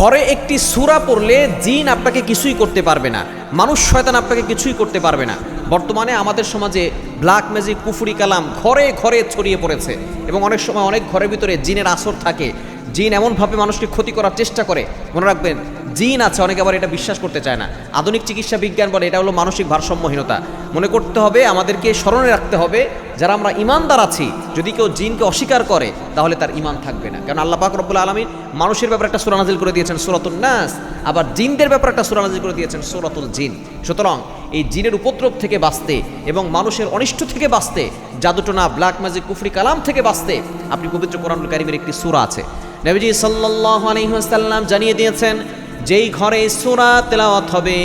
ঘরে একটি সূরা পড়লে জিন আপনাকে কিছুই করতে পারবে না, মানুষ শয়তান আপনাকে কিছুই করতে পারবে না। বর্তমানে আমাদের সমাজে ব্ল্যাক ম্যাজিক, কুফরি কালাম ঘরে ঘরে ছড়িয়ে পড়েছে এবং অনেক সময় অনেক ঘরের ভিতরে জিনের আসর থাকে। জিন এমনভাবে মানুষকে ক্ষতি করার চেষ্টা করে। মনে রাখবেন, জিন আছে, অনেকে আবার এটা বিশ্বাস করতে চায় না। আধুনিক চিকিৎসা বিজ্ঞান বলে এটা হলো মানসিক ভারসাম্যহীনতা। মনে করতে হবে, আমাদেরকে স্মরণে রাখতে হবে, যারা আমরা ইমানদার আছি, যদি কেউ জিনকে অস্বীকার করে তাহলে তার ইমান থাকবে না। কারণ আল্লাহ পাক রব্বুল আলামিন মানুষের ব্যাপারে একটা সূরা নাজিল করে দিয়েছেন সূরাতুন নাস, আবার জিনদের ব্যাপারে একটা সূরা নাজিল করে দিয়েছেন সূরাতুল জিন। সুতরাং এই জিনের উপদ্রব থেকে বাঁচতে এবং মানুষের অনিষ্ট থেকে বাঁচতে, জাদুটোনা, ব্ল্যাক ম্যাজিক, কুফরি কালাম থেকে বাঁচতে আপনি পবিত্র কোরআনুল কারীমের একটি সূরা আছে, নবীজি সাল্লাল্লাহু আলাইহি ওয়াসাল্লাম জানিয়ে দিয়েছেন, যেই ঘরে সূরা তেলাওয়াত হবে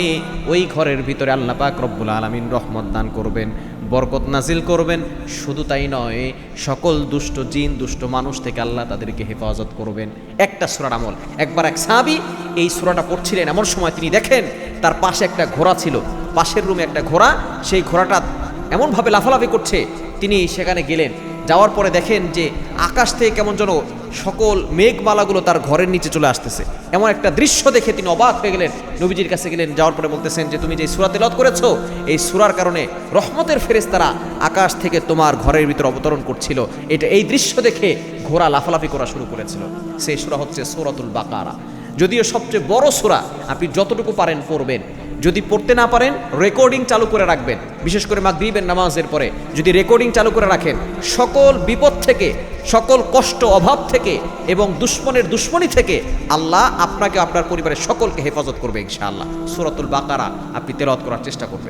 ওই ঘরের ভিতরে আল্লাহ পাক রব্বুল আলামিন রহমত দান করবেন, বরকত নাজিল করবেন। শুধু তাই নয়, সকল দুষ্ট জিন, দুষ্ট মানুষ থেকে আল্লাহ তাদেরকে হেফাজত করবেন। একটা সূরার আমল। একবার এক সাহাবী এই সূরাটা পড়ছিলেন, এমন সময় তিনি দেখেন তার পাশে একটা ঘোড়া ছিল, পাশের রুমে একটা ঘোড়া, সেই ঘোড়াটা এমনভাবে লাফালাফি করছে। তিনি সেখানে গেলেন, যাওয়ার পরে দেখেন যে আকাশ থেকে কেমন যেন সকল মেঘমালাগুলো তার ঘরের নিচে চলে আসতেছে। এমন একটা দৃশ্য দেখে তিনি অবাক হয়ে গেলেন, নবীজির কাছে গেলেন, যাওয়ার পরে বলতেছেন যে তুমি যে সূরা তেলাওয়াত করেছো, এই সূরার কারণে রহমতের ফেরেশতারা আকাশ থেকে তোমার ঘরের ভিতর অবতরণ করছিল। এই দৃশ্য দেখে ঘোড়া লাফালাফি করা শুরু করেছিল। সেই সূরা হচ্ছে সূরাতুল বাকারা। যদিও সবচেয়ে বড় সূরা, আপনি যতটুকু পারেন পড়বেন। যদি পড়তে না পারেন রেকর্ডিং চালু করে রাখবেন, বিশেষ করে মাগরিবের নামাজের পরে যদি রেকর্ডিং চালু করে রাখেন, সকল বিপদ থেকে, সকল কষ্ট, অভাব থেকে এবং দুশ্মনের দুশ্মনী থেকে আল্লাহ আপনাকে, আপনার পরিবারের সকলকে হেফাজত করবে ইনশাআল্লাহ। সূরাতুল বাকারা আপনি তেলাওয়াত করার চেষ্টা করবেন।